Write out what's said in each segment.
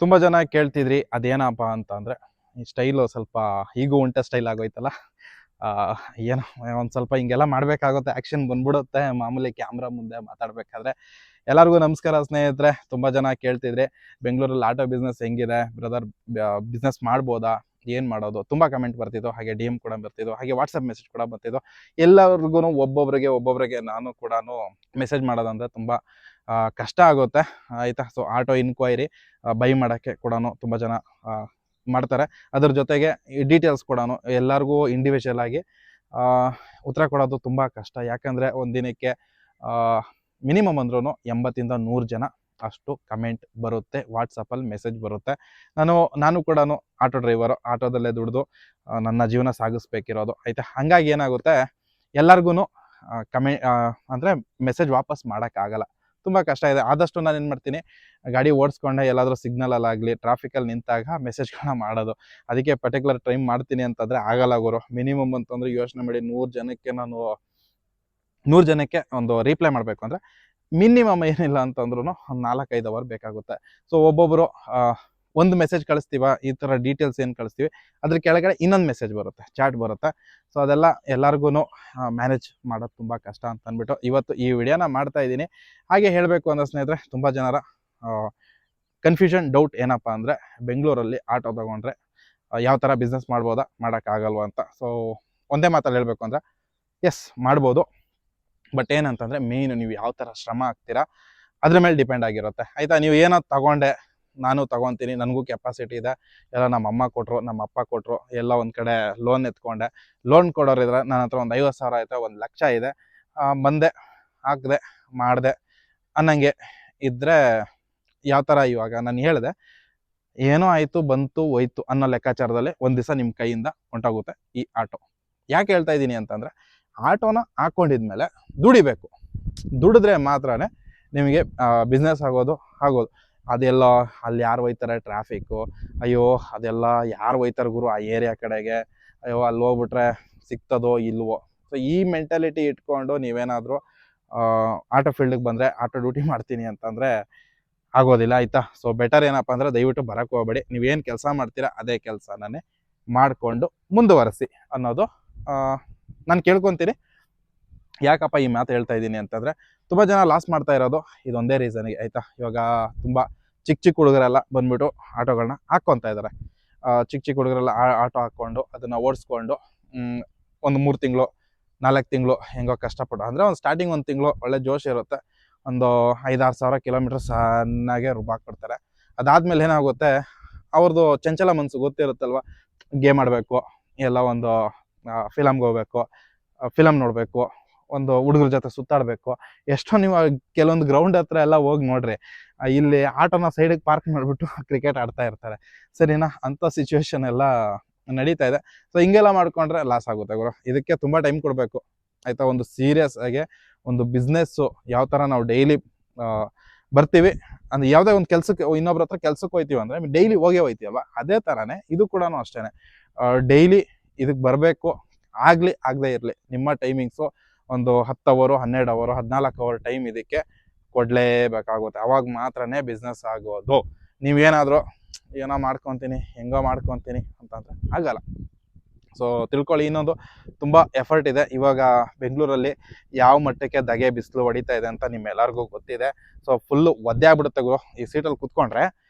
ತುಂಬ ಜನ ಕೇಳ್ತಿದ್ರಿ ಅದೇನಪ್ಪ ಅಂತ ಅಂದರೆ ಈ ಸ್ಟೈಲು ಸ್ವಲ್ಪ ಈಗೂ ಉಂಟೆ ಸ್ಟೈಲ್ ಆಗೋಯ್ತಲ್ಲ. ಏನೋ ಒಂದು ಸ್ವಲ್ಪ ಹಿಂಗೆಲ್ಲ ಮಾಡಬೇಕಾಗುತ್ತೆ, ಆ್ಯಕ್ಷನ್ ಬಂದ್ಬಿಡುತ್ತೆ ಮಾಮೂಲಿ ಕ್ಯಾಮ್ರಾ ಮುಂದೆ ಮಾತಾಡಬೇಕಾದ್ರೆ. ಎಲ್ಲರಿಗೂ ನಮಸ್ಕಾರ ಸ್ನೇಹಿತರೆ. ತುಂಬ ಜನ ಕೇಳ್ತಿದ್ರಿ ಬೆಂಗಳೂರಲ್ಲಿ ಆಟೋ ಬಿಸ್ನೆಸ್ ಹೆಂಗಿದೆ ಬ್ರದರ್, ಬಿಸ್ನೆಸ್ ಮಾಡ್ಬೋದಾ, ಏನು ಮಾಡೋದು, ತುಂಬ ಕಮೆಂಟ್ ಬರ್ತಿದ್ದು, ಹಾಗೆ ಡಿ ಎಮ್ ಕೂಡ ಬರ್ತಿದ್ದು, ಹಾಗೆ ವಾಟ್ಸಪ್ ಮೆಸೇಜ್ ಕೂಡ ಬರ್ತಿದ್ದು. ಎಲ್ಲರಿಗೂ ಒಬ್ಬೊಬ್ಬರಿಗೆ ನಾನು ಕೂಡ ಮೆಸೇಜ್ ಮಾಡೋದಂದರೆ ತುಂಬ ಕಷ್ಟ ಆಗುತ್ತೆ ಆಯಿತಾ. ಸೊ ಆಟೋ ಇನ್ಕ್ವೈರಿ ಬೈ ಮಾಡೋಕ್ಕೆ ಕೂಡ ತುಂಬ ಜನ ಮಾಡ್ತಾರೆ. ಅದ್ರ ಜೊತೆಗೆ ಈ ಡೀಟೇಲ್ಸ್ ಕೂಡ ಎಲ್ಲರಿಗೂ ಇಂಡಿವಿಜುವಲ್ ಆಗಿ ಉತ್ತರ ಕೊಡೋದು ತುಂಬ ಕಷ್ಟ. ಯಾಕಂದರೆ ಒಂದು ದಿನಕ್ಕೆ ಮಿನಿಮಮ್ ಅಂದ್ರೂ 80 ಇಂದ 100 ಜನ ಅಷ್ಟು ಕಮೆಂಟ್ ಬರುತ್ತೆ, ವಾಟ್ಸಪ್ಪಲ್ಲಿ ಮೆಸೇಜ್ ಬರುತ್ತೆ. ನಾನು ಕೂಡ ಆಟೋ ಡ್ರೈವರು, ಆಟೋದಲ್ಲೇ ದುಡಿದು ನನ್ನ ಜೀವನ ಸಾಗಿಸ್ಬೇಕಿರೋದು ಆಯಿತಾ. ಹಾಗಾಗಿ ಏನಾಗುತ್ತೆ, ಎಲ್ಲರಿಗೂ ಅಂದರೆ ಮೆಸೇಜ್ ವಾಪಸ್ ಮಾಡೋಕ್ಕಾಗಲ್ಲ, ತುಂಬ ಕಷ್ಟ ಇದೆ. ಆದಷ್ಟು ನಾನು ಏನು ಮಾಡ್ತೀನಿ, ಗಾಡಿ ಓಡಿಸ್ಕೊಂಡೆ ಎಲ್ಲಾದರೂ ಸಿಗ್ನಲಲ್ಲಾಗಲಿ ಟ್ರಾಫಿಕಲ್ಲಿ ನಿಂತಾಗ ಮೆಸೇಜ್ಗಳನ್ನ ಮಾಡೋದು. ಅದಕ್ಕೆ ಪರ್ಟಿಕ್ಯುಲರ್ ಟೈಮ್ ಮಾಡ್ತೀನಿ ಅಂತಂದರೆ ಆಗಲ್ಲ ಗುರು. ಮಿನಿಮಮ್ ಅಂತಂದರೆ ಯೋಚನೆ ಮಾಡಿ 100 ಜನಕ್ಕೆ ಒಂದು ರಿಪ್ಲೈ ಮಾಡಬೇಕು ಅಂದರೆ ಮಿನಿಮಮ್ ಏನಿಲ್ಲ ಅಂತಂದ್ರೂ ಒಂದು 4-5 ಅವರ್ ಬೇಕಾಗುತ್ತೆ. ಸೊ ಒಬ್ಬೊಬ್ಬರು ಒಂದು ಮೆಸೇಜ್ ಕಳಿಸ್ತೀವ, ಈ ಥರ ಡೀಟೇಲ್ಸ್ ಏನು ಕಳಿಸ್ತೀವಿ ಅದ್ರ ಕೆಳಗಡೆ ಇನ್ನೊಂದು ಮೆಸೇಜ್ ಬರುತ್ತೆ, ಚಾಟ್ ಬರುತ್ತೆ. ಸೊ ಅದೆಲ್ಲ ಎಲ್ಲರಿಗೂ ಮ್ಯಾನೇಜ್ ಮಾಡೋದು ತುಂಬ ಕಷ್ಟ ಅಂತ ಅಂದ್ಬಿಟ್ಟು ಇವತ್ತು ಈ ವಿಡಿಯೋನ ಮಾಡ್ತಾ ಇದ್ದೀನಿ. ಹಾಗೆ ಹೇಳಬೇಕು ಅಂದರೆ ಸ್ನೇಹಿತರೆ, ತುಂಬ ಜನರ ಕನ್ಫ್ಯೂಷನ್, ಡೌಟ್ ಏನಪ್ಪ ಅಂದರೆ ಬೆಂಗಳೂರಲ್ಲಿ ಆಟೋ ತೊಗೊಂಡ್ರೆ ಯಾವ ಥರ ಬಿಸ್ನೆಸ್ ಮಾಡ್ಬೋದಾ, ಮಾಡೋಕ್ಕಾಗಲ್ವ ಅಂತ. ಸೊ ಒಂದೇ ಮಾತಲ್ಲಿ ಹೇಳಬೇಕು ಅಂದರೆ ಎಸ್ ಮಾಡ್ಬೋದು, ಬಟ್ ಏನಂತಂದರೆ ಮೇಯ್ನು ನೀವು ಯಾವ ಥರ ಶ್ರಮ ಹಾಕ್ತೀರಾ ಅದ್ರ ಮೇಲೆ ಡಿಪೆಂಡ್ ಆಗಿರುತ್ತೆ ಆಯಿತಾ. ನೀವು ಏನೋ ತಗೊಂಡೆ, ನಾನು ತೊಗೊತೀನಿ, ನನಗೂ ಕೆಪಾಸಿಟಿ ಇದೆ, ಎಲ್ಲ ನಮ್ಮ ಅಮ್ಮ ಕೊಟ್ಟರು, ನಮ್ಮ ಅಪ್ಪ ಕೊಟ್ಟರು, ಎಲ್ಲ ಒಂದು ಕಡೆ ಲೋನ್ ಎತ್ಕೊಂಡೆ, ಲೋನ್ ಕೊಡೋರಿದ್ರೆ ನನ್ನ ಹತ್ರ ಒಂದು 50,000 ಆಯಿತಾ, 1 ಲಕ್ಷ ಇದೆ, ಬಂದೆ ಹಾಕಿದೆ ಮಾಡಿದೆ ಅನ್ನಂಗೆ ಇದ್ದರೆ ಯಾವ ಥರ ಇವಾಗ ನಾನು ಹೇಳಿದೆ, ಏನೋ ಆಯಿತು ಬಂತು ಹೋಯ್ತು ಅನ್ನೋ ಲೆಕ್ಕಾಚಾರದಲ್ಲಿ ಒಂದು ದಿವಸ ನಿಮ್ಮ ಕೈಯಿಂದ ಹೊಂಟೋಗುತ್ತೆ ಈ ಆಟೋ. ಯಾಕೆ ಹೇಳ್ತಾ ಇದ್ದೀನಿ ಅಂತಂದರೆ, ಆಟೋನ ಹಾಕ್ಕೊಂಡಿದ್ಮೇಲೆ ದುಡಿಬೇಕು, ದುಡಿದ್ರೆ ಮಾತ್ರನೇ ನಿಮಗೆ ಬಿಸ್ನೆಸ್ ಆಗೋದು. ಅದೆಲ್ಲ ಅಲ್ಲಿ ಯಾರು ಹೋಯ್ತಾರೆ ಟ್ರಾಫಿಕ್ಕು, ಅಯ್ಯೋ ಅದೆಲ್ಲ ಯಾರು ಹೋಯ್ತಾರೆ ಗುರು ಆ ಏರಿಯಾ ಕಡೆಗೆ, ಅಯ್ಯೋ ಅಲ್ಲಿ ಹೋಗ್ಬಿಟ್ರೆ ಸಿಗ್ತದೋ ಇಲ್ವೋ. ಸೊ ಈ ಮೆಂಟಾಲಿಟಿ ಇಟ್ಕೊಂಡು ನೀವೇನಾದರೂ ಆಟೋ ಫೀಲ್ಡಿಗೆ ಬಂದರೆ, ಆಟೋ ಡ್ಯೂಟಿ ಮಾಡ್ತೀನಿ ಅಂತಂದರೆ ಆಗೋದಿಲ್ಲ ಆಯಿತಾ. ಸೊ ಬೆಟರ್ ಏನಪ್ಪ ಅಂದರೆ ದಯವಿಟ್ಟು ಬರೋಕ್ಕೆ ಹೋಗಬೇಡಿ, ನೀವೇನು ಕೆಲಸ ಮಾಡ್ತೀರಾ ಅದೇ ಕೆಲಸನೇ ಮಾಡಿಕೊಂಡು ಮುಂದುವರಿಸಿ ಅನ್ನೋದು ನಾನು ಕೇಳ್ಕೊತೀನಿ. ಯಾಕಪ್ಪ ಈ ಮಾತು ಹೇಳ್ತಾ ಇದ್ದೀನಿ ಅಂತಂದರೆ, ತುಂಬ ಜನ ಲಾಸ್ ಮಾಡ್ತಾ ಇರೋದು ಇದೊಂದೇ ರೀಸನಿಗೆ ಆಯಿತಾ. ಇವಾಗ ತುಂಬ ಚಿಕ್ಕ ಹುಡುಗರೆಲ್ಲ ಬಂದುಬಿಟ್ಟು ಆಟೋಗಳನ್ನ ಹಾಕ್ಕೊತಾ ಇದ್ದಾರೆ. ಚಿಕ್ಕ ಹುಡುಗರೆಲ್ಲ ಆಟೋ ಹಾಕ್ಕೊಂಡು ಅದನ್ನು ಓಡಿಸ್ಕೊಂಡು ಒಂದು 3 ತಿಂಗಳು 4 ತಿಂಗಳು ಹೆಂಗೋ ಕಷ್ಟಪಟ್ಟು, ಅಂದರೆ ಒಂದು ಸ್ಟಾರ್ಟಿಂಗ್ 1 ತಿಂಗಳು ಒಳ್ಳೆ ಜೋಶ್ ಇರುತ್ತೆ, ಒಂದು 5-6 ಸಾವಿರ ಕಿಲೋಮೀಟ್ರ್ ಸಣ್ಣಗೆ ರುಬ್ಬಾಕ್ಬಿಡ್ತಾರೆ. ಅದಾದಮೇಲೆ ಏನಾಗುತ್ತೆ, ಅವ್ರದ್ದು ಚಂಚಲ ಮನಸ್ಸು ಗೊತ್ತಿರುತ್ತಲ್ವ, ಗೇಮ್ ಆಡಬೇಕು, ಎಲ್ಲ ಒಂದು ಫಿಲಮ್ಗೆ ಹೋಗ್ಬೇಕು, ಫಿಲಮ್ ನೋಡಬೇಕು, ಒಂದು ಹುಡುಗರ ಜೊತೆ ಸುತ್ತಾಡಬೇಕು. ಎಷ್ಟೋ ನೀವು ಕೆಲವೊಂದು ಗ್ರೌಂಡ್ ಹತ್ರ ಎಲ್ಲ ಹೋಗಿ ನೋಡ್ರಿ, ಇಲ್ಲಿ ಆಟೋನ ಸೈಡಿಗೆ ಪಾರ್ಕ್ ಮಾಡಿಬಿಟ್ಟು ಕ್ರಿಕೆಟ್ ಆಡ್ತಾ ಇರ್ತಾರೆ, ಸರಿನಾ. ಅಂಥ ಸಿಚುವೇಶನ್ ಎಲ್ಲ ನಡೀತಾ ಇದೆ. ಸೊ ಹಿಂಗೆಲ್ಲ ಮಾಡ್ಕೊಂಡ್ರೆ ಲಾಸ್ ಆಗುತ್ತೆ ಗುರು. ಇದಕ್ಕೆ ತುಂಬ ಟೈಮ್ ಕೊಡಬೇಕು ಆಯಿತಾ. ಒಂದು ಸೀರಿಯಸ್ ಆಗಿ ಒಂದು ಬಿಸ್ನೆಸ್ಸು ಯಾವ ಥರ ನಾವು ಡೈಲಿ ಬರ್ತೀವಿ ಅಂದರೆ, ಯಾವುದೇ ಒಂದು ಕೆಲಸಕ್ಕೆ ಇನ್ನೊಬ್ರ ಹತ್ರ ಕೆಲಸಕ್ಕೆ ಹೋಗ್ತೀವಿ ಅಂದರೆ ಡೈಲಿ ಹೋಗ್ತೀವಲ್ವ, ಅದೇ ಥರನೇ ಇದು ಕೂಡ ಅಷ್ಟೇ. ಡೈಲಿ ಇದಕ್ಕೆ ಬರಬೇಕು, ಆಗದೇ ಇರಲಿ ನಿಮ್ಮ ಟೈಮಿಂಗ್ಸು ಒಂದು 10 ಅವರು 12 ಅವರು 14 ಅವರ್ ಟೈಮ್ ಇದಕ್ಕೆ ಕೊಡಲೇಬೇಕಾಗುತ್ತೆ. ಅವಾಗ ಮಾತ್ರನೇ ಬಿಸ್ನೆಸ್ ಆಗೋದು. ನೀವೇನಾದರೂ ಏನೋ ಮಾಡ್ಕೊತೀನಿ ಹೆಂಗೋ ಮಾಡ್ಕೊತೀನಿ ಅಂತಂದರೆ ಆಗಲ್ಲ. ಸೊ ತಿಳ್ಕೊಳ್ಳಿ. ಇನ್ನೊಂದು ತುಂಬ ಎಫರ್ಟ್ ಇದೆ. ಇವಾಗ ಬೆಂಗಳೂರಲ್ಲಿ ಯಾವ ಮಟ್ಟಕ್ಕೆ ಧಗೆ ಬಿಸಿಲು ಹೊಡಿತಾ ಇದೆ ಅಂತ ನಿಮ್ಮೆಲ್ಲರಿಗೂ ಗೊತ್ತಿದೆ. ಸೊ ಫುಲ್ಲು ಒದ್ದೆ ಆಗ್ಬಿಡುತ್ತೆ ಗುರು. ಈ ಸೀಟಲ್ಲಿ ಕೂತ್ಕೊಂಡ್ರೆ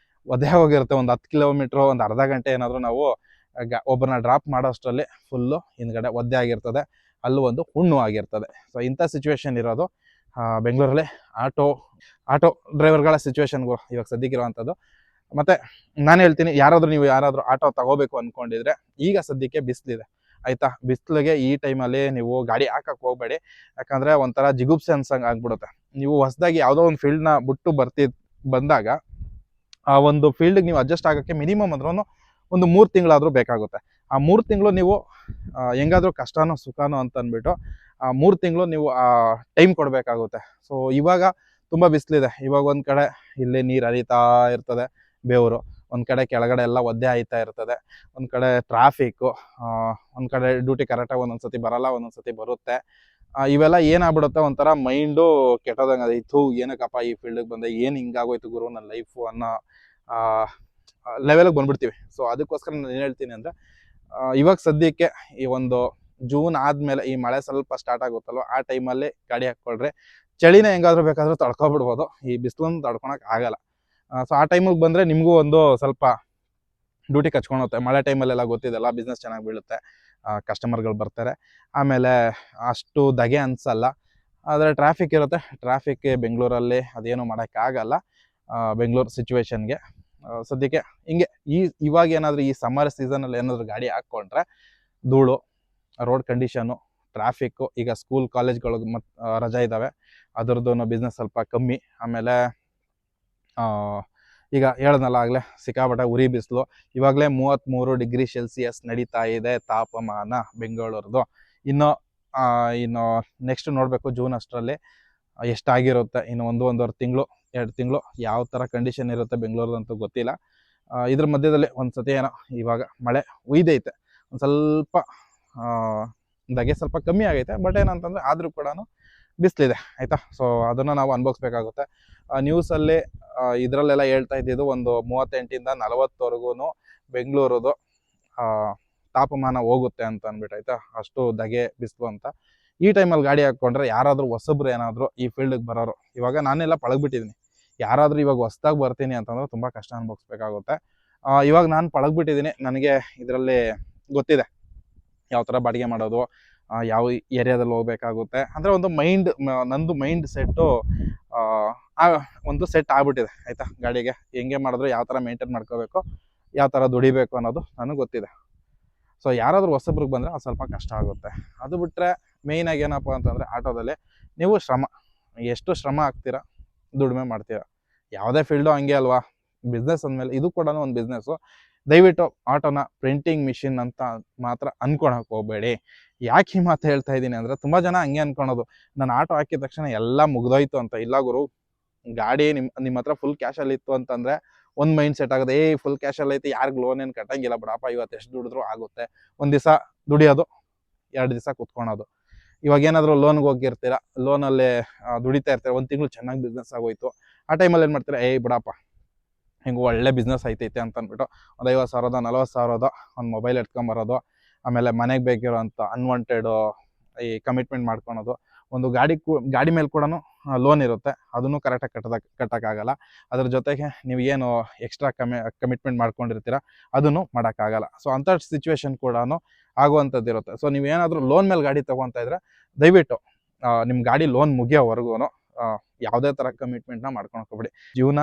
ಒದ್ದೆ ಹೋಗಿರುತ್ತೆ. ಒಂದು 10 ಕಿಲೋಮೀಟ್ರು ಒಂದು ಅರ್ಧ ಗಂಟೆ ಏನಾದರೂ ನಾವು ಒಬ್ಬರನ್ನ ಡ್ರಾಪ್ ಮಾಡೋಷ್ಟರಲ್ಲಿ ಫುಲ್ಲು ಹಿಂದ್ಗಡೆ ಒದ್ದೆ ಆಗಿರ್ತದೆ, ಅಲ್ಲೂ ಒಂದು ಹುಣ್ಣು ಆಗಿರ್ತದೆ. ಸೊ ಇಂಥ ಸಿಚುವೇಶನ್ ಇರೋದು ಬೆಂಗಳೂರಲ್ಲಿ ಆಟೋ ಡ್ರೈವರ್ಗಳ ಸಿಚುವೇಶನ್ಗಳು ಇವಾಗ ಸದ್ಯಕ್ಕಿರೋವಂಥದ್ದು. ಮತ್ತು ನಾನು ಹೇಳ್ತೀನಿ, ನೀವು ಯಾರಾದರೂ ಆಟೋ ತಗೋಬೇಕು ಅಂದ್ಕೊಂಡಿದ್ರೆ ಈಗ ಸದ್ಯಕ್ಕೆ ಬಿಸಿಲಿದೆ ಆಯಿತಾ. ಬಿಸಿಲಿಗೆ ಈ ಟೈಮಲ್ಲಿ ನೀವು ಗಾಡಿ ಹಾಕಕ್ಕೆ ಹೋಗಬೇಡಿ. ಯಾಕಂದರೆ ಒಂಥರ ಜಿಗುಪ್ಸೆ ಅನ್ಸಂಗೆ ಆಗ್ಬಿಡುತ್ತೆ. ನೀವು ಹೊಸದಾಗಿ ಯಾವುದೋ ಒಂದು ಫೀಲ್ಡ್ನ ಬಿಟ್ಟು ಬಂದಾಗ ಆ ಒಂದು ಫೀಲ್ಡಿಗೆ ನೀವು ಅಡ್ಜಸ್ಟ್ ಆಗೋಕ್ಕೆ ಮಿನಿಮಮ್ ಅಂದ್ರೂ ಒಂದು 3 ತಿಂಗಳಾದರೂ ಬೇಕಾಗುತ್ತೆ. ಆ 3 ತಿಂಗಳು ನೀವು ಹೆಂಗಾದರೂ ಕಷ್ಟನೋ ಸುಖನೋ ಅಂತ ಅಂದ್ಬಿಟ್ಟು ಆ 3 ತಿಂಗಳು ನೀವು ಟೈಮ್ ಕೊಡಬೇಕಾಗುತ್ತೆ. ಸೊ ಇವಾಗ ತುಂಬ ಬಿಸಿಲಿದೆ. ಇವಾಗ ಒಂದು ಕಡೆ ಇಲ್ಲಿ ನೀರು ಹರಿತಾ ಇರ್ತದೆ, ಬೆವರು, ಒಂದು ಕಡೆ ಕೆಳಗಡೆ ಎಲ್ಲ ಒದ್ದೆ ಆಯ್ತಾ ಇರ್ತದೆ, ಒಂದು ಕಡೆ ಟ್ರಾಫಿಕ್ಕು, ಒಂದು ಕಡೆ ಡ್ಯೂಟಿ ಕರೆಕ್ಟಾಗಿ ಒಂದೊಂದ್ಸತಿ ಬರಲ್ಲ, ಒಂದೊಂದ್ಸತಿ ಬರುತ್ತೆ. ಇವೆಲ್ಲ ಏನಾಗ್ಬಿಡುತ್ತೆ, ಒಂಥರ ಮೈಂಡು ಕೆಟ್ಟೋದಂಗೆ. ಅದು ಏನಕ್ಕಪ್ಪ ಈ ಫೀಲ್ಡಿಗೆ ಬಂದೆ, ಏನು ಹಿಂಗಾಗೋಯ್ತು ಗುರು ನನ್ನ ಲೈಫು ಅನ್ನೋ ಲೆವೆಲ್ಗೆ ಬಂದ್ಬಿಡ್ತೀವಿ. ಸೊ ಅದಕ್ಕೋಸ್ಕರ ನಾನು ಏನು ಹೇಳ್ತೀನಿ ಅಂದರೆ, ಇವಾಗ ಸದ್ಯಕ್ಕೆ ಈ ಒಂದು ಜೂನ್ ಆದಮೇಲೆ ಈ ಮಳೆ ಸ್ವಲ್ಪ ಸ್ಟಾರ್ಟ್ ಆಗುತ್ತಲ್ವ, ಆ ಟೈಮಲ್ಲಿ ಗಾಡಿ ಹಾಕ್ಕೊಳ್ರಿ. ಚಳಿನೇ ಹೆಂಗಾದ್ರೂ ಬೇಕಾದರೂ ತಡ್ಕೊಬಿಡ್ಬೋದು, ಈ ಬಿಸಿಲನ್ನು ತಡ್ಕೊಳಕ್ಕೆ ಆಗಲ್ಲ. ಸೊ ಆ ಟೈಮಿಗೆ ಬಂದರೆ ನಿಮಗೂ ಒಂದು ಸ್ವಲ್ಪ ಡ್ಯೂಟಿ ಕಚ್ಕೊಳುತ್ತೆ. ಮಳೆ ಟೈಮಲ್ಲೆಲ್ಲ ಗೊತ್ತಿದೆಲ್ಲ, ಬಿಸ್ನೆಸ್ ಚೆನ್ನಾಗಿ ಬೀಳುತ್ತೆ, ಕಸ್ಟಮರ್ಗಳು ಬರ್ತಾರೆ, ಆಮೇಲೆ ಅಷ್ಟು ಧಗೆ ಅನಿಸಲ್ಲ. ಆದರೆ ಟ್ರಾಫಿಕ್ ಇರುತ್ತೆ, ಟ್ರಾಫಿಕ್ಗೆ ಬೆಂಗಳೂರಲ್ಲಿ ಅದೇನು ಮಾಡೋಕ್ಕಾಗಲ್ಲ. ಬೆಂಗಳೂರು ಸಿಚುವೇಶನ್ಗೆ ಸದ್ಯಕ್ಕೆ ಹಿಂಗೆ. ಇವಾಗ ಏನಾದರೂ ಈ ಸಮ್ಮರ್ ಸೀಸನಲ್ಲಿ ಏನಾದರೂ ಗಾಡಿ ಹಾಕ್ಕೊಂಡ್ರೆ ಧೂಳು, ರೋಡ್ ಕಂಡೀಷನು, ಟ್ರಾಫಿಕ್ಕು, ಈಗ ಸ್ಕೂಲ್ ಕಾಲೇಜ್ಗಳಿಗೆ ಮತ್ತು ರಜಾ ಇದ್ದಾವೆ, ಅದರದ್ದು ಬಿಸ್ನೆಸ್ ಸ್ವಲ್ಪ ಕಮ್ಮಿ. ಆಮೇಲೆ ಈಗ ಹೇಳ್ದಲ್ಲ ಆಗಲೇ, ಸಿಕ್ಕಾಪಟ್ಟೆ ಉರಿ ಬಿಸಿಲು. ಇವಾಗಲೇ 33 ಡಿಗ್ರಿ ಸೆಲ್ಸಿಯಸ್ ನಡೀತಾ ಇದೆ ತಾಪಮಾನ ಬೆಂಗಳೂರದು. ಇನ್ನು ನೆಕ್ಸ್ಟ್ ನೋಡಬೇಕು ಜೂನ್ ಅಷ್ಟರಲ್ಲಿ ಎಷ್ಟಾಗಿರುತ್ತೆ. ಇನ್ನು ಒಂದೂವರೆ ತಿಂಗಳು 2 ತಿಂಗಳು ಯಾವ ಥರ ಕಂಡೀಷನ್ ಇರುತ್ತೆ ಬೆಂಗಳೂರದಂತೂ ಗೊತ್ತಿಲ್ಲ. ಇದ್ರ ಮಧ್ಯದಲ್ಲಿ ಒಂದು ಸತಿ ಏನೋ ಇವಾಗ ಮಳೆ ಉಯ್ದೈತೆ, ಒಂದು ಸ್ವಲ್ಪ ಧಗೆ ಸ್ವಲ್ಪ ಕಮ್ಮಿ ಆಗೈತೆ. ಬಟ್ ಏನಂತಂದರೆ ಆದರೂ ಕೂಡ ಬಿಸಿಲಿದೆ, ಆಯಿತಾ. ಸೊ ಅದನ್ನು ನಾವು ಅನುಭವಿಸ್ಬೇಕಾಗುತ್ತೆ. ನ್ಯೂಸಲ್ಲಿ ಇದರಲ್ಲೆಲ್ಲ ಹೇಳ್ತಾ ಇದ್ದಿದ್ದು ಒಂದು 38ಇಂದ 40ವರೆಗೂ ಬೆಂಗಳೂರದು ತಾಪಮಾನ ಹೋಗುತ್ತೆ ಅಂತ ಅಂದ್ಬಿಟ್ಟು, ಆಯಿತಾ. ಅಷ್ಟು ಧಗೆ ಬಿಸಿಲು ಅಂತ. ಈ ಟೈಮಲ್ಲಿ ಗಾಡಿ ಹಾಕ್ಕೊಂಡ್ರೆ ಯಾರಾದರೂ ಹೊಸಬ್ರು ಏನಾದರೂ ಈ ಫೀಲ್ಡಿಗೆ ಬರೋರು, ಇವಾಗ ನಾನೆಲ್ಲ ಪಳಗ್ಬಿಟ್ಟಿದ್ದೀನಿ, ಯಾರಾದರೂ ಇವಾಗ ಹೊಸ್ದಾಗಿ ಬರ್ತೀನಿ ಅಂತಂದ್ರೆ ತುಂಬ ಕಷ್ಟ ಅನುಭವಿಸ್ಬೇಕಾಗುತ್ತೆ. ಇವಾಗ ನಾನು ಪಳಗ್ಬಿಟ್ಟಿದ್ದೀನಿ, ನನಗೆ ಇದರಲ್ಲಿ ಗೊತ್ತಿದೆ ಯಾವ ಥರ ಬಾಡಿಗೆ ಮಾಡೋದು, ಯಾವ ಏರಿಯಾದಲ್ಲಿ ಹೋಗ್ಬೇಕಾಗುತ್ತೆ ಅಂದರೆ ಒಂದು ನಂದು ಮೈಂಡ್ ಸೆಟ್ಟು ಒಂದು ಸೆಟ್ ಆಗ್ಬಿಟ್ಟಿದೆ, ಆಯಿತಾ. ಗಾಡಿಗೆ ಹೆಂಗೆ ಮಾಡಿದ್ರು, ಯಾವ ಥರ ಮೇಂಟೈನ್ ಮಾಡ್ಕೋಬೇಕು, ಯಾವ ಥರ ದುಡಿಬೇಕು ಅನ್ನೋದು ನನಗೆ ಗೊತ್ತಿದೆ. ಸೊ ಯಾರಾದರೂ ಹೊಸಬ್ರಿಗೆ ಬಂದರೆ ಅದು ಸ್ವಲ್ಪ ಕಷ್ಟ ಆಗುತ್ತೆ. ಅದು ಬಿಟ್ಟರೆ ಮೇಯ್ನಾಗಿ ಏನಪ್ಪ ಅಂತಂದರೆ, ಆಟೋದಲ್ಲಿ ನೀವು ಎಷ್ಟು ಶ್ರಮ ಹಾಕ್ತೀರಾ, ದುಡಿಮೆ ಮಾಡ್ತೀರಾ. ಯಾವುದೇ ಫೀಲ್ಡು ಹಂಗೆ ಅಲ್ವಾ, ಬಿಸ್ನೆಸ್ ಅಂದಮೇಲೆ ಇದು ಕೂಡ ಒಂದು ಬಿಸ್ನೆಸ್ಸು. ದಯವಿಟ್ಟು ಆಟೋನ ಪ್ರಿಂಟಿಂಗ್ ಮಿಷಿನ್ ಅಂತ ಮಾತ್ರ ಅನ್ಕೊಳಕ್ಕೆ ಹೋಗಬೇಡಿ. ಯಾಕೆ ಈ ಮಾತು ಹೇಳ್ತಾ ಇದ್ದೀನಿ ಅಂದರೆ, ತುಂಬ ಜನ ಹಂಗೆ ಅನ್ಕೊಳೋದು, ನಾನು ಆಟೋ ಹಾಕಿದ ತಕ್ಷಣ ಎಲ್ಲ ಮುಗ್ದೋಯ್ತು ಅಂತ. ಇಲ್ಲ ಗುರು, ಗಾಡಿ ನಿಮ್ಮ ಹತ್ರ ಫುಲ್ ಕ್ಯಾಶಲ್ಲಿ ಇತ್ತು ಅಂತಂದರೆ ಒಂದು ಮೈಂಡ್ ಸೆಟ್ ಆಗುತ್ತೆ, ಫುಲ್ ಕ್ಯಾಶಲ್ಲಿ ಐತಿ, ಯಾರಿಗೂ ಲೋನ್ ಏನು ಕಟ್ಟಂಗಿಲ್ಲ ಬಿಡಪ್ಪ, ಇವತ್ತು ಎಷ್ಟು ದುಡಿದ್ರೂ ಆಗುತ್ತೆ. ಒಂದು ದಿವಸ ದುಡಿಯೋದು, 2 ದಿವಸ ಕುತ್ಕೊಳೋದು. ಇವಾಗ ಏನಾದರೂ ಲೋನ್ಗೆ ಹೋಗಿರ್ತೀರ, ಲೋನಲ್ಲಿ ದುಡಿತಾ ಇರ್ತೀರ, ಒಂದು ತಿಂಗಳು ಚೆನ್ನಾಗಿ ಬಿಸ್ನೆಸ್ ಆಗೋಯ್ತು. ಆ ಟೈಮಲ್ಲಿ ಏನು ಮಾಡ್ತೀರಾ, ಬಿಡಪ್ಪ ಹಿಂಗೆ ಒಳ್ಳೆ ಬಿಸ್ನೆಸ್ ಐತೈತೆ ಅಂತ ಅಂದ್ಬಿಟ್ಟು ಒಂದು 50,000 40,000 ಒಂದು ಮೊಬೈಲ್ ಎತ್ಕೊಂಬರೋದು, ಆಮೇಲೆ ಮನೆಗೆ ಬೇಕಿರೋ ಅಂಥ ಅನ್ವಾಂಟೆಡು ಈ ಕಮಿಟ್ಮೆಂಟ್ ಮಾಡ್ಕೊಳೋದು. ಒಂದು ಗಾಡಿ ಮೇಲೆ ಕೂಡ ಲೋನ್ ಇರುತ್ತೆ, ಅದನ್ನು ಕರೆಕ್ಟಾಗಿ ಕಟ್ಟೋಕ್ಕಾಗಲ್ಲ. ಅದ್ರ ಜೊತೆಗೆ ನೀವು ಏನು ಎಕ್ಸ್ಟ್ರಾ ಕಮಿಟ್ಮೆಂಟ್ ಮಾಡ್ಕೊಂಡಿರ್ತೀರ ಅದನ್ನು ಮಾಡೋಕ್ಕಾಗಲ್ಲ. ಸೊ ಅಂಥ ಸಿಚುವೇಶನ್ ಕೂಡ ಆಗುವಂಥದ್ದು ಇರುತ್ತೆ. ಸೊ ನೀವೇನಾದರೂ ಲೋನ್ ಮೇಲೆ ಗಾಡಿ ತೊಗೊತಾ ಇದ್ರೆ ದಯವಿಟ್ಟು ನಿಮ್ಮ ಗಾಡಿ ಲೋನ್ ಮುಗಿಯೋವರೆಗೂ ಯಾವುದೇ ಥರ ಕಮಿಟ್ಮೆಂಟ್ನ ಮಾಡ್ಕೊಳಕ್ಕೋಗ್ಬೇಡಿ. ಜೀವನ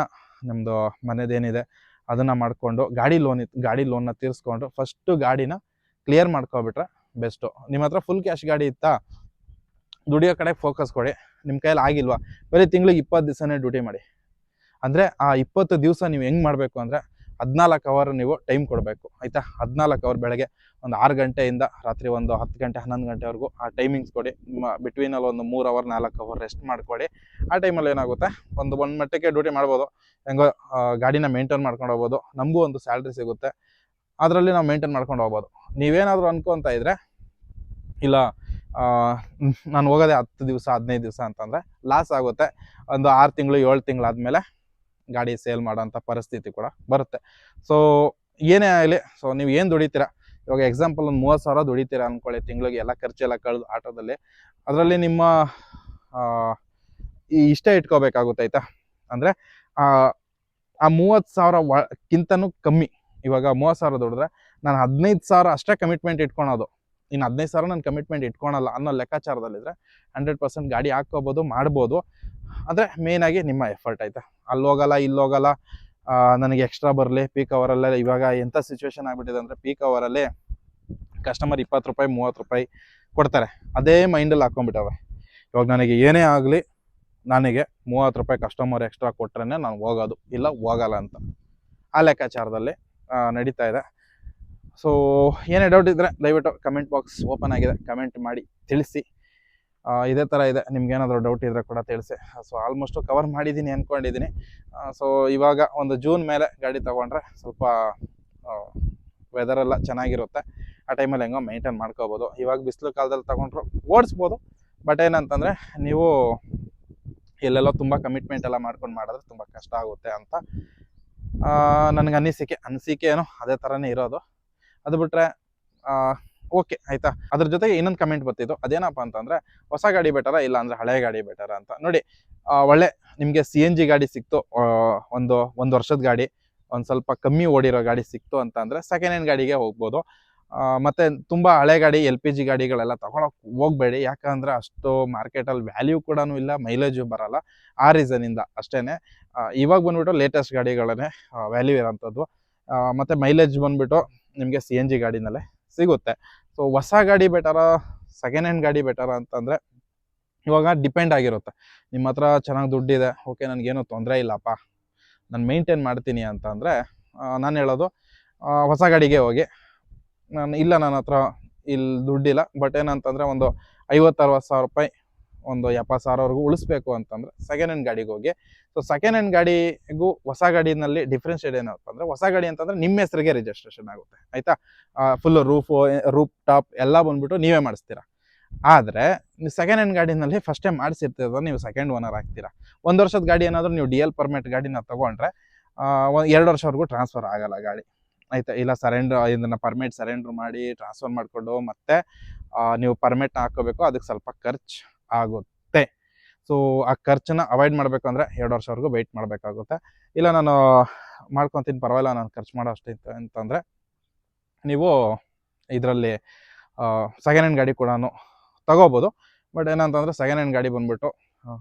ನಮ್ಮದು ಮನೆದೇನಿದೆ ಅದನ್ನು ಮಾಡಿಕೊಂಡು ಗಾಡಿ ಲೋನ್ನ ತೀರಿಸ್ಕೊಂಡು ಫಸ್ಟು ಗಾಡಿನ ಕ್ಲಿಯರ್ ಮಾಡ್ಕೊಬಿಟ್ರೆ ಬೆಸ್ಟು. ನಿಮ್ಮ ಹತ್ರ ಫುಲ್ ಕ್ಯಾಶ್ ಗಾಡಿ ಇತ್ತಾ, ದುಡಿಯೋ ಕಡೆ ಫೋಕಸ್ ಕೊಡಿ. ನಿಮ್ಮ ಕೈಯಲ್ಲಿ ಆಗಿಲ್ವಾ, ಬರೀ ತಿಂಗಳಿಗೆ 20 ದಿವಸನೇ ಡ್ಯೂಟಿ ಮಾಡಿ. ಅಂದರೆ ಆ 20 ದಿವಸ ನೀವು ಹೆಂಗೆ ಮಾಡಬೇಕು ಅಂದರೆ 14 ಅವರ್ ನೀವು ಟೈಮ್ ಕೊಡಬೇಕು, ಆಯಿತಾ. 14 ಅವರ್ ಬೆಳಗ್ಗೆ ಒಂದು 6 ಗಂಟೆಯಿಂದ ರಾತ್ರಿ ಒಂದು 10 ಗಂಟೆ 11 ಗಂಟೆವರೆಗೂ ಆ ಟೈಮಿಂಗ್ಸ್ ಕೊಡಿ. ಬಿಟ್ವೀನಲ್ಲಿ ಒಂದು 3 ಅವರ್ 4 ಅವರ್ ರೆಸ್ಟ್ ಮಾಡ್ಕೊಳ್ಳಿ. ಆ ಟೈಮಲ್ಲಿ ಏನಾಗುತ್ತೆ, ಒಂದು ಮಟ್ಟಕ್ಕೆ ಡ್ಯೂಟಿ ಮಾಡ್ಬೋದು, ಹೆಂಗೋ ಗಾಡಿನ ಮೇಂಟೈನ್ ಮಾಡ್ಕೊಂಡು ಹೋಗ್ಬೋದು, ನಮಗೂ ಒಂದು ಸ್ಯಾಲ್ರಿ ಸಿಗುತ್ತೆ, ಅದರಲ್ಲಿ ನಾವು ಮೇಂಟೈನ್ ಮಾಡ್ಕೊಂಡು ಹೋಗ್ಬೋದು. ನೀವೇನಾದರೂ ಅನ್ಕೊತಾ ಇದ್ರೆ, ಇಲ್ಲ ನಾನು ಹೋಗೋದೇ 10 ದಿವಸ 15 ದಿವಸ ಅಂತಂದರೆ ಲಾಸ್ ಆಗುತ್ತೆ. ಒಂದು 6 ತಿಂಗಳು 7 ತಿಂಗಳಾದಮೇಲೆ ಗಾಡಿ ಸೇಲ್ ಮಾಡೋಂಥ ಪರಿಸ್ಥಿತಿ ಕೂಡ ಬರುತ್ತೆ. ಸೊ ಏನೇ ಆಗಲಿ, ಸೊ ನೀವು ಏನು ದುಡಿತೀರಾ, ಇವಾಗ ಎಕ್ಸಾಂಪಲ್ ಒಂದು 30,000 ದುಡಿತೀರಾ ಅಂದ್ಕೊಳ್ಳಿ ತಿಂಗಳಿಗೆ, ಎಲ್ಲ ಖರ್ಚೆಲ್ಲ ಕಳೆದು ಆಟೋದಲ್ಲಿ, ಅದರಲ್ಲಿ ನಿಮ್ಮ ಇಷ್ಟೇ ಇಟ್ಕೋಬೇಕಾಗುತ್ತೆ, ಆಯಿತಾ. ಅಂದರೆ ಆ 30,000ಕ್ಕಿಂತನೂ ಕಮ್ಮಿ. ಇವಾಗ 30,000 ದುಡಿದ್ರೆ ನಾನು 15,000 ಅಷ್ಟೇ ಕಮಿಟ್ಮೆಂಟ್ ಇಟ್ಕೊಳೋದು, ಇನ್ನು 15,000 ನಾನು ಕಮಿಟ್ಮೆಂಟ್ ಇಟ್ಕೊಳಲ್ಲ ಅನ್ನೋ ಲೆಕ್ಕಾಚಾರದಲ್ಲಿದ್ದರೆ 100% ಗಾಡಿ ಹಾಕ್ಕೋಬೋದು, ಮಾಡ್ಬೋದು. ಆದರೆ ಮೇಯ್ನಾಗಿ ನಿಮ್ಮ ಎಫರ್ಟ್, ಆಯಿತಾ. ಅಲ್ಲೋಗಲ್ಲ ಇಲ್ಲೋಗಲ್ಲ, ನನಗೆ ಎಕ್ಸ್ಟ್ರಾ ಬರಲಿ. ಪೀಕ್ ಅವರಲ್ಲೇ ಇವಾಗ ಎಂಥ ಸಿಚುವೇಶನ್ ಆಗಿಬಿಟ್ಟಿದೆ ಅಂದರೆ, ಪೀಕ್ ಅವರಲ್ಲಿ ಕಸ್ಟಮರ್ 20 ರೂಪಾಯಿ 30 ರೂಪಾಯಿ ಕೊಡ್ತಾರೆ, ಅದೇ ಮೈಂಡಲ್ಲಿ ಹಾಕ್ಕೊಂಬಿಟ್ಟವೆ. ಇವಾಗ ನನಗೆ ಏನೇ ಆಗಲಿ, ನನಗೆ 30 ರೂಪಾಯಿ ಕಸ್ಟಮರ್ ಎಕ್ಸ್ಟ್ರಾ ಕೊಟ್ರೇ ನಾನು ಹೋಗೋದು, ಇಲ್ಲ ಹೋಗಲ್ಲ ಅಂತ ಆ ಲೆಕ್ಕಾಚಾರದಲ್ಲಿ ನಡೀತಾ ಇದೆ. ಸೊ ಏನೇ ಡೌಟ್ ಇದ್ದರೆ ದಯವಿಟ್ಟು ಕಮೆಂಟ್ ಬಾಕ್ಸ್ ಓಪನ್ ಆಗಿದೆ, ಕಮೆಂಟ್ ಮಾಡಿ ತಿಳಿಸಿ. ಇದೇ ಥರ ಇದೆ, ನಿಮ್ಗೇನಾದರೂ ಡೌಟ್ ಇದ್ದರೆ ಕೂಡ ತಿಳಿಸಿ. ಸೊ ಆಲ್ಮೋಸ್ಟು ಕವರ್ ಮಾಡಿದ್ದೀನಿ ಅಂದ್ಕೊಂಡಿದ್ದೀನಿ. ಸೊ ಇವಾಗ ಒಂದು ಜೂನ್ ಮೇಲೆ ಗಾಡಿ ತೊಗೊಂಡ್ರೆ ಸ್ವಲ್ಪ ವೆದರೆಲ್ಲ ಚೆನ್ನಾಗಿರುತ್ತೆ, ಆ ಟೈಮಲ್ಲಿ ಹೆಂಗೋ ಮೇಂಟೈನ್ ಮಾಡ್ಕೋಬೋದು. ಇವಾಗ ಬಿಸಿಲು ಕಾಲದಲ್ಲಿ ತೊಗೊಂಡ್ರು ಓಡಿಸ್ಬೋದು, ಬಟ್ ಏನಂತಂದರೆ ನೀವು ಎಲ್ಲೆಲ್ಲೋ ತುಂಬ ಕಮಿಟ್ಮೆಂಟ್ ಎಲ್ಲ ಮಾಡ್ಕೊಂಡು ಮಾಡಿದ್ರೆ ತುಂಬ ಕಷ್ಟ ಆಗುತ್ತೆ ಅಂತ ನನಗೆ ಅನಿಸಿಕೆ ಏನೋ ಅದೇ ಥರನೇ ಇರೋದು. ಅದು ಬಿಟ್ಟರೆ ಓಕೆ ಆಯಿತಾ. ಅದ್ರ ಜೊತೆಗೆ ಇನ್ನೊಂದು ಕಮೆಂಟ್ ಬರ್ತಿತ್ತು, ಅದೇನಪ್ಪ ಅಂತಂದರೆ ಹೊಸ ಗಾಡಿ ಬೆಟರಾ ಇಲ್ಲ ಅಂದರೆ ಹಳೆ ಗಾಡಿ ಬೆಟರಾ ಅಂತ. ನೋಡಿ, ಒಳ್ಳೆ ನಿಮಗೆ CNG ಗಾಡಿ ಸಿಕ್ತು, ಒಂದು ವರ್ಷದ ಗಾಡಿ, ಒಂದು ಸ್ವಲ್ಪ ಕಮ್ಮಿ ಓಡಿರೋ ಗಾಡಿ ಸಿಕ್ತು ಅಂತ ಅಂದರೆ ಸೆಕೆಂಡ್ ಹ್ಯಾಂಡ್ ಗಾಡಿಗೆ ಹೋಗ್ಬೋದು. ಮತ್ತು ತುಂಬ ಹಳೆ ಗಾಡಿ LPG ಗಾಡಿಗಳೆಲ್ಲ ತೊಗೊಳಕ್ಕೆ ಹೋಗಬೇಡಿ. ಯಾಕಂದರೆ ಅಷ್ಟು ಮಾರ್ಕೆಟಲ್ಲಿ ವ್ಯಾಲ್ಯೂ ಕೂಡ ಇಲ್ಲ, ಮೈಲೇಜು ಬರೋಲ್ಲ. ಆ ರೀಸನಿಂದ ಅಷ್ಟೇ. ಇವಾಗ ಬಂದುಬಿಟ್ಟು ಲೇಟೆಸ್ಟ್ ಗಾಡಿಗಳನ್ನೇ ವ್ಯಾಲ್ಯೂ ಇರೋಂಥದ್ದು. ಮತ್ತು ಮೈಲೇಜ್ ಬಂದುಬಿಟ್ಟು ನಿಮಗೆ CNG ಗಾಡಿನಲ್ಲೇ ಸಿಗುತ್ತೆ. ಸೊ ಹೊಸ ಗಾಡಿ ಬೆಟರಾ ಸೆಕೆಂಡ್ ಹ್ಯಾಂಡ್ ಗಾಡಿ ಬೆಟರಾ ಅಂತಂದರೆ ಇವಾಗ ಡಿಪೆಂಡ್ ಆಗಿರುತ್ತೆ. ನಿಮ್ಮ ಹತ್ರ ಚೆನ್ನಾಗಿ ದುಡ್ಡಿದೆ, ಓಕೆ ನನಗೇನು ತೊಂದರೆ ಇಲ್ಲಪ್ಪ, ನಾನು ಮೇಂಟೈನ್ ಮಾಡ್ತೀನಿ ಅಂತ ಅಂದರೆ ನಾನು ಹೇಳೋದು ಹೊಸ ಗಾಡಿಗೆ ಹೋಗಿ. ನನ್ನ ಹತ್ರ ಇಲ್ಲಿ ದುಡ್ಡಿಲ್ಲ, ಬಟ್ ಏನಂತಂದರೆ ಒಂದು 50-60 ಸಾವಿರ ರೂಪಾಯಿ, ಒಂದು 70 ಸಾವಿರವರೆಗೂ ಉಳಿಸ್ಬೇಕು ಅಂತಂದರೆ ಸೆಕೆಂಡ್ ಹ್ಯಾಂಡ್ ಗಾಡಿಗೆ ಹೋಗಿ. ಸೊ ಸೆಕೆಂಡ್ ಹ್ಯಾಂಡ್ ಗಾಡಿಗೂ ಹೊಸ ಗಾಡಿನಲ್ಲಿ ಡಿಫ್ರೆನ್ಷಿಯೇಟ್ ಏನಪ್ಪ ಅಂದರೆ, ಹೊಸ ಗಾಡಿ ಅಂತಂದರೆ ನಿಮ್ಮ ಹೆಸರಿಗೆ ರಿಜಿಸ್ಟ್ರೇಷನ್ ಆಗುತ್ತೆ ಆಯಿತಾ. ಫುಲ್ಲು ರೂಪ್ ಟಾಪ್ ಎಲ್ಲ ಬಂದುಬಿಟ್ಟು ನೀವೇ ಮಾಡಿಸ್ತೀರಾ. ಆದರೆ ನೀವು ಸೆಕೆಂಡ್ ಹ್ಯಾಂಡ್ ಗಾಡಿನಲ್ಲಿ ಫಸ್ಟೇ ಮಾಡಿಸಿರ್ತೀರ, ನೀವು ಸೆಕೆಂಡ್ ಓನರ್ ಆಗ್ತೀರಾ. 1 ವರ್ಷದ ಗಾಡಿ ಏನಾದರೂ ನೀವು DL ಪರ್ಮಿಟ್ ಗಾಡಿನ ತೊಗೊಂಡ್ರೆ 2 ವರ್ಷವರೆಗೂ ಟ್ರಾನ್ಸ್ಫರ್ ಆಗಲ್ಲ ಗಾಡಿ ಆಯಿತಾ. ಇಲ್ಲ ಇದನ್ನು ಪರ್ಮಿಟ್ ಸರೆಂಡ್ರ್ ಮಾಡಿ ಟ್ರಾನ್ಸ್ಫರ್ ಮಾಡಿಕೊಂಡು ಮತ್ತೆ ನೀವು ಪರ್ಮಿಟ್ನ ಹಾಕ್ಕೋಬೇಕು, ಅದಕ್ಕೆ ಸ್ವಲ್ಪ ಖರ್ಚು ಆಗುತ್ತೆ. ಸೊ ಆ ಖರ್ಚನ್ನ ಅವಾಯ್ಡ್ ಮಾಡಬೇಕು ಅಂದರೆ 2 ವರ್ಷವರೆಗೂ ವೆಯ್ಟ್ ಮಾಡಬೇಕಾಗುತ್ತೆ. ಇಲ್ಲ ನಾನು ಮಾಡ್ಕೊತೀನಿ ಪರವಾಗಿಲ್ಲ, ನಾನು ಖರ್ಚು ಮಾಡೋ ಅಷ್ಟಿತ್ತು ಅಂತಂದರೆ ನೀವು ಇದರಲ್ಲಿ ಸೆಕೆಂಡ್ ಹ್ಯಾಂಡ್ ಗಾಡಿ ಕೂಡ ತಗೋಬೋದು. ಬಟ್ ಏನಂತಂದರೆ ಸೆಕೆಂಡ್ ಹ್ಯಾಂಡ್ ಗಾಡಿ ಬಂದುಬಿಟ್ಟು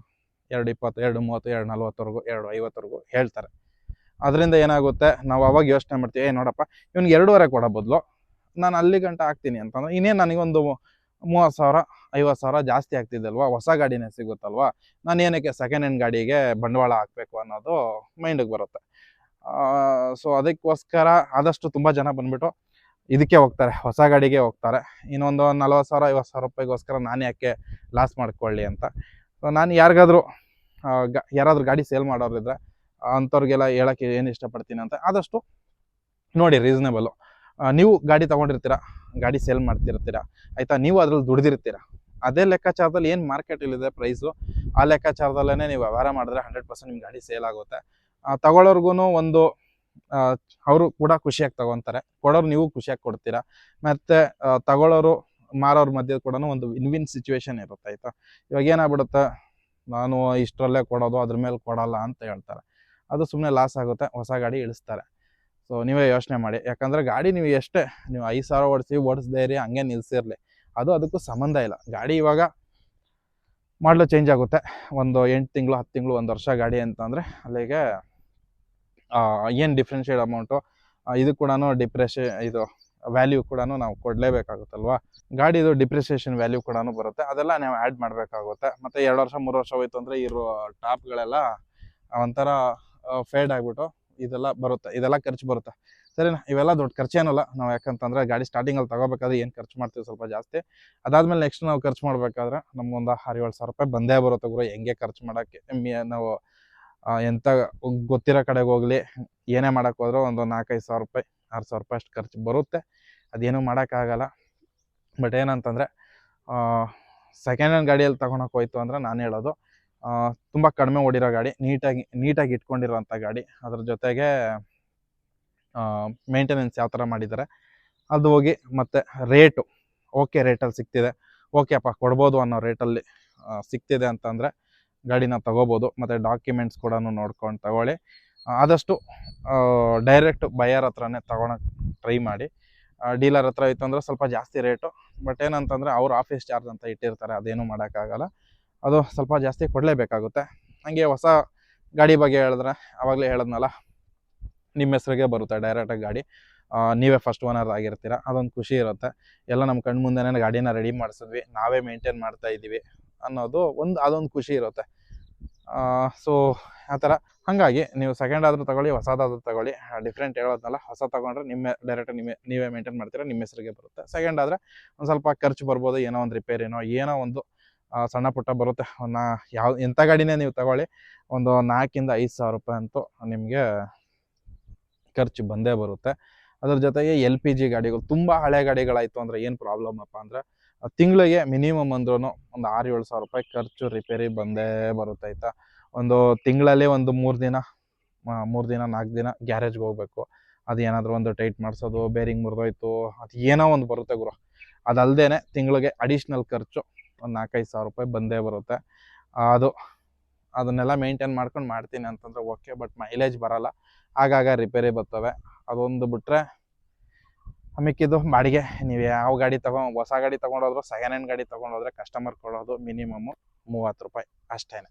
220, 230, 240ವರೆಗೂ, 250ವರೆಗೂ ಹೇಳ್ತಾರೆ. ಅದರಿಂದ ಏನಾಗುತ್ತೆ, ನಾವು ಅವಾಗ ಯೋಚನೆ ಮಾಡ್ತೀವಿ, ನೋಡಪ್ಪ ಇವ್ನಿಗೆ 2.5 ಕೊಡೋ ಬದಲು ನಾನು ಅಲ್ಲಿ ಗಂಟ ಹಾಕ್ತೀನಿ ಅಂತಂದ್ರೆ ಇನ್ನೇನು ನನಗೊಂದು 30,000, 50,000 ಜಾಸ್ತಿ ಆಗ್ತಿದ್ದಲ್ವಾ, ಹೊಸ ಗಾಡಿನೇ ಸಿಗುತ್ತಲ್ವಾ, ನಾನು ಏನಕ್ಕೆ ಸೆಕೆಂಡ್ ಹ್ಯಾಂಡ್ ಗಾಡಿಗೆ ಬಂಡವಾಳ ಹಾಕಬೇಕು ಅನ್ನೋದು ಮೈಂಡಿಗೆ ಬರುತ್ತೆ. ಸೊ ಅದಕ್ಕೋಸ್ಕರ ಆದಷ್ಟು ತುಂಬ ಜನ ಬಂದುಬಿಟ್ಟು ಇದಕ್ಕೆ ಹೋಗ್ತಾರೆ, ಹೊಸ ಗಾಡಿಗೆ ಹೋಗ್ತಾರೆ. ಇನ್ನೊಂದು 40,000, 50,000 ರೂಪಾಯಿಗೋಸ್ಕರ ನಾನು ಯಾಕೆ ಲಾಸ್ ಮಾಡ್ಕೊಳ್ಳಿ ಅಂತ. ಸೊ ನಾನು ಯಾರಾದರೂ ಗಾಡಿ ಸೇಲ್ ಮಾಡೋರಿದ್ರೆ ಅಂಥವ್ರಿಗೆಲ್ಲ ಹೇಳೋಕ್ಕೆ ಏನು ಇಷ್ಟಪಡ್ತೀನಿ ಅಂತ, ಆದಷ್ಟು ನೋಡಿ ರೀಸನೇಬಲು. ನೀವು ಗಾಡಿ ತೊಗೊಂಡಿರ್ತೀರ, ಗಾಡಿ ಸೇಲ್ ಮಾಡ್ತಿರ್ತೀರ ಆಯಿತಾ, ನೀವು ಅದ್ರಲ್ಲಿ ದುಡ್ದಿರ್ತೀರ, ಅದೇ ಲೆಕ್ಕಾಚಾರದಲ್ಲಿ ಏನು ಮಾರ್ಕೆಟಲ್ಲಿದೆ ಪ್ರೈಸು, ಆ ಲೆಕ್ಕಾಚಾರದಲ್ಲೇ ನೀವು ವ್ಯವಹಾರ ಮಾಡಿದ್ರೆ 100% ನಿಮ್ಮ ಗಾಡಿ ಸೇಲ್ ಆಗುತ್ತೆ. ತಗೊಳ್ಳೋರ್ಗು ಒಂದು ಅವರು ಕೂಡ ಖುಷಿಯಾಗಿ ತೊಗೊತಾರೆ, ಕೊಡೋರು ನೀವು ಖುಷಿಯಾಗಿ ಕೊಡ್ತೀರಾ. ಮತ್ತು ತಗೊಳ್ಳೋರು ಮಾರೋರ ಮಧ್ಯೆ ಕೂಡ ಒಂದು ವಿನ್ ಸಿಚುವೇಶನ್ ಇರುತ್ತೆ ಆಯಿತಾ. ಇವಾಗ ಏನಾಗ್ಬಿಡುತ್ತೆ, ನಾನು ಇಷ್ಟರಲ್ಲೇ ಕೊಡೋದು, ಅದ್ರ ಮೇಲೆ ಕೊಡೋಲ್ಲ ಅಂತ ಹೇಳ್ತಾರೆ, ಅದು ಸುಮ್ಮನೆ ಲಾಸ್ ಆಗುತ್ತೆ, ಹೊಸ ಗಾಡಿ ಇಳಿಸ್ತಾರೆ. ಸೊ ನೀವೇ ಯೋಚನೆ ಮಾಡಿ. ಯಾಕಂದರೆ ಗಾಡಿ ನೀವು ಎಷ್ಟೇ ನೀವು 5,000 ಓಡಿಸ್ದೇ ಇರಿ, ಹಂಗೆ ನಿಲ್ಲಿಸಿರಲಿ, ಅದಕ್ಕೂ ಸಂಬಂಧ ಇಲ್ಲ. ಗಾಡಿ ಇವಾಗ ಮಾಡಲು ಚೇಂಜ್ ಆಗುತ್ತೆ, ಒಂದು 8 ತಿಂಗಳು, 10 ತಿಂಗಳು, 1 ವರ್ಷ ಗಾಡಿ ಅಂತಂದರೆ ಅಲ್ಲಿಗೆ ಏನು ಡಿಫ್ರೆನ್ಷಿಯೇಟ್ ಅಮೌಂಟು, ಇದು ಕೂಡ ಇದು ವ್ಯಾಲ್ಯೂ ಕೂಡ ನಾವು ಕೊಡಲೇಬೇಕಾಗುತ್ತಲ್ವ. ಗಾಡಿದು ಡಿಪ್ರಿಸಿಯೇಷನ್ ವ್ಯಾಲ್ಯೂ ಕೂಡ ಬರುತ್ತೆ, ಅದೆಲ್ಲ ನಾವು ಆ್ಯಡ್ ಮಾಡಬೇಕಾಗುತ್ತೆ. ಮತ್ತು 2 ವರ್ಷ 3 ವರ್ಷ ಹೋಯ್ತು ಅಂದರೆ ಇರೋ ಟಾಪ್ಗಳೆಲ್ಲ ಒಂಥರ ಫೇಡ್ ಆಗಿಬಿಟ್ಟು ಇದೆಲ್ಲ ಬರುತ್ತೆ, ಇದೆಲ್ಲ ಖರ್ಚು ಬರುತ್ತೆ. ಸರಿನಾ, ಇವೆಲ್ಲ ದೊಡ್ಡ ಖರ್ಚೇನಲ್ಲ. ನಾವು ಯಾಕಂತಂದರೆ ಗಾಡಿ ಸ್ಟಾರ್ಟಿಂಗಲ್ಲಿ ತೊಗೋಬೇಕಾದ್ರೆ ಏನು ಖರ್ಚು ಮಾಡ್ತೀವಿ ಸ್ವಲ್ಪ ಜಾಸ್ತಿ, ಅದಾದಮೇಲೆ ನೆಕ್ಸ್ಟ್ ನಾವು ಖರ್ಚು ಮಾಡಬೇಕಾದ್ರೆ ನಮಗೊಂದು 6-7 ಸಾವಿರ ರೂಪಾಯಿ ಬಂದೇ ಬರುತ್ತೆ ಗುರು. ಹೆಂಗೆ ಖರ್ಚು ಮಾಡೋಕ್ಕೆ ನಾವು ಎಂಥ ಗೊತ್ತಿರೋ ಕಡೆಗೆ ಹೋಗಲಿ, ಏನೇ ಮಾಡೋಕ್ಕೆ ಹೋದ್ರೂ ಒಂದು 4-5 ಸಾವಿರ ರೂಪಾಯಿ, 6 ಸಾವಿರ ರೂಪಾಯಿ ಅಷ್ಟು ಖರ್ಚು ಬರುತ್ತೆ, ಅದೇನೂ ಮಾಡೋಕ್ಕಾಗಲ್ಲ. ಬಟ್ ಏನಂತಂದರೆ ಸೆಕೆಂಡ್ ಹ್ಯಾಂಡ್ ಗಾಡಿಯಲ್ಲಿ ತೊಗೊಳಕ್ಕೆ ಹೋಯ್ತು ಅಂದರೆ ನಾನು ಹೇಳೋದು ತುಂಬ ಕಡಿಮೆ ಓಡಿರೋ ಗಾಡಿ, ನೀಟಾಗಿ ಇಟ್ಕೊಂಡಿರೋಂಥ ಗಾಡಿ, ಅದ್ರ ಜೊತೆಗೆ ಮೇಂಟೆನೆನ್ಸ್ ಯಾವ ಥರ ಮಾಡಿದ್ದಾರೆ ಅದು ಹೋಗಿ, ಮತ್ತು ರೇಟು ಓಕೆ ರೇಟಲ್ಲಿ ಸಿಗ್ತಿದೆ, ಓಕೆ ಅಪ್ಪ ಕೊಡ್ಬೋದು ಅನ್ನೋ ರೇಟಲ್ಲಿ ಸಿಗ್ತಿದೆ ಅಂತಂದರೆ ಗಾಡಿನ ತೊಗೋಬೋದು. ಮತ್ತು ಡಾಕ್ಯುಮೆಂಟ್ಸ್ ಕೂಡ ನೋಡ್ಕೊಂಡು ತಗೊಳ್ಳಿ. ಆದಷ್ಟು ಡೈರೆಕ್ಟ್ ಬಯರ್ ಹತ್ರನೇ ತೊಗೊಳಕ್ಕೆ ಟ್ರೈ ಮಾಡಿ. ಡೀಲರ್ ಹತ್ರ ಇತ್ತು ಅಂದರೆ ಸ್ವಲ್ಪ ಜಾಸ್ತಿ ರೇಟು, ಬಟ್ ಏನಂತಂದರೆ ಅವ್ರು ಆಫೀಸ್ ಚಾರ್ಜ್ ಅಂತ ಇಟ್ಟಿರ್ತಾರೆ, ಅದೇನೂ ಮಾಡೋಕ್ಕಾಗಲ್ಲ, ಅದು ಸ್ವಲ್ಪ ಜಾಸ್ತಿ ಕೊಡಲೇಬೇಕಾಗುತ್ತೆ. ಹಾಗೆ ಹೊಸ ಗಾಡಿ ಬಗ್ಗೆ ಹೇಳಿದ್ರೆ ಆವಾಗಲೇ ಹೇಳಿದ್ನಲ್ಲ, ನಿಮ್ಮ ಹೆಸ್ರಿಗೆ ಬರುತ್ತೆ ಡೈರೆಕ್ಟಾಗಿ ಗಾಡಿ, ನೀವೇ ಫಸ್ಟ್ ಓನರ್ ಆಗಿರ್ತೀರ, ಅದೊಂದು ಖುಷಿ ಇರುತ್ತೆ. ಎಲ್ಲ ನಮ್ಮ ಕಣ್ಣು ಮುಂದೆನೇ ಗಾಡಿನ ರೆಡಿ ಮಾಡಿಸಿದ್ವಿ, ನಾವೇ ಮೇಂಟೈನ್ ಮಾಡ್ತಾಯಿದ್ದೀವಿ ಅನ್ನೋದು ಅದೊಂದು ಖುಷಿ ಇರುತ್ತೆ. ಸೊ ಆ ಥರ. ಹಾಗಾಗಿ ನೀವು ಸೆಕೆಂಡ್ ಆದರೂ ತಗೊಳ್ಳಿ, ಹೊಸದಾದ್ರೂ ತಗೊಳ್ಳಿ, ಡಿಫ್ರೆಂಟ್ ಹೇಳೋದ್ನಲ್ಲ, ಹೊಸ ತೊಗೊಂಡ್ರೆ ಡೈರೆಕ್ಟ್ ನೀವೇ ಮೇಂಟೈನ್ ಮಾಡ್ತೀರಾ, ನಿಮ್ಮ ಹೆಸರಿಗೆ ಬರುತ್ತೆ. ಸೆಕೆಂಡ್ ಆದರೆ ಒಂದು ಸ್ವಲ್ಪ ಖರ್ಚು ಬರ್ಬೋದು, ಏನೋ ಒಂದು ರಿಪೇರಿನೋ ಏನೋ ಒಂದು ಸಣ್ಣ ಪುಟ್ಟ ಬರುತ್ತೆ. ಎಂಥ ಗಾಡಿನೇ ನೀವು ತಗೊಳ್ಳಿ, ಒಂದು 4,000-5,000 ಸಾವಿರ ರೂಪಾಯಿ ಅಂತೂ ನಿಮಗೆ ಖರ್ಚು ಬಂದೇ ಬರುತ್ತೆ. ಅದ್ರ ಜೊತೆಗೆ LPG ಗಾಡಿಗಳು, ತುಂಬ ಹಳೆ ಗಾಡಿಗಳಾಯಿತು ಅಂದರೆ ಏನು ಪ್ರಾಬ್ಲಮ್ ಅಪ್ಪ ಅಂದರೆ, ತಿಂಗಳಿಗೆ ಮಿನಿಮಮ್ ಅಂದ್ರೂ ಒಂದು 6-7 ಸಾವಿರ ರೂಪಾಯಿ ಖರ್ಚು ರಿಪೇರಿ ಬಂದೇ ಬರುತ್ತೆ ಆಯಿತಾ. ಒಂದು ತಿಂಗಳಲ್ಲಿ ಒಂದು 3 ದಿನ 3 ದಿನ 4 ದಿನ ಗ್ಯಾರೇಜ್ಗೆ ಹೋಗ್ಬೇಕು. ಅದು ಏನಾದರೂ ಒಂದು ಟೈಟ್ ಮಾಡಿಸೋದು, ಬೇರಿಂಗ್ ಮುರಿದೋಯ್ತು, ಅದು ಏನೋ ಒಂದು ಬರುತ್ತೆ ಗುರು. ಅದಲ್ಲದೆ ತಿಂಗಳಿಗೆ ಅಡಿಷ್ನಲ್ ಖರ್ಚು ಒಂದು 4-5 ಸಾವಿರ ರೂಪಾಯಿ ಬಂದೇ ಬರುತ್ತೆ. ಅದನ್ನೆಲ್ಲ ಮೇಂಟೈನ್ ಮಾಡ್ಕೊಂಡು ಮಾಡ್ತೀನಿ ಅಂತಂದರೆ ಓಕೆ, ಬಟ್ ಮೈಲೇಜ್ ಬರೋಲ್ಲ, ಆಗಾಗ ರಿಪೇರಿ ಬರ್ತವೆ. ಅದೊಂದು ಬಿಟ್ಟರೆ ಮಿಕ್ಕಿದ್ದು ಬಾಡಿಗೆ. ನೀವು ಯಾವ ಗಾಡಿ ಹೊಸ ಗಾಡಿ ತೊಗೊಂಡೋದ್ರು, ಸೆಕೆಂಡ್ ಹ್ಯಾಂಡ್ ಗಾಡಿ ತೊಗೊಂಡೋದ್ರೆ ಕಸ್ಟಮರ್ ಕೊಡೋದು ಮಿನಿಮಮ್ಮು 30 ರೂಪಾಯಿ ಅಷ್ಟೇ.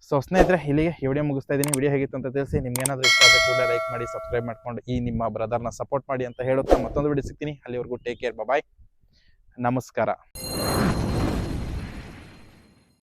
ಸೊ ಸ್ನೇಹಿತರೆ, ಇಲ್ಲಿಗೆ ಈ ವಿಡಿಯೋ ಮುಗಿಸ್ತಾ ಇದ್ದೀನಿ. ವಿಡಿಯೋ ಹೇಗಿತ್ತು ಅಂತ ತಿಳಿಸಿ. ನಿಮ್ಗೇನಾದರೂ ಇಷ್ಟ ಆದರೆ ಕೂಡ ಲೈಕ್ ಮಾಡಿ, ಸಬ್ಸ್ಕ್ರೈಬ್ ಮಾಡ್ಕೊಂಡು ಈ ನಿಮ್ಮ ಬ್ರದರ್ನ ಸಪೋರ್ಟ್ ಮಾಡಿ ಅಂತ ಹೇಳುತ್ತಾ ಮತ್ತೊಂದು ವಿಡಿಯೋ ಸಿಗ್ತೀನಿ. ಅಲ್ಲಿವರೆಗೂ ಟೇಕ್ ಕೇರ್, ಬಾಯ್, ನಮಸ್ಕಾರ.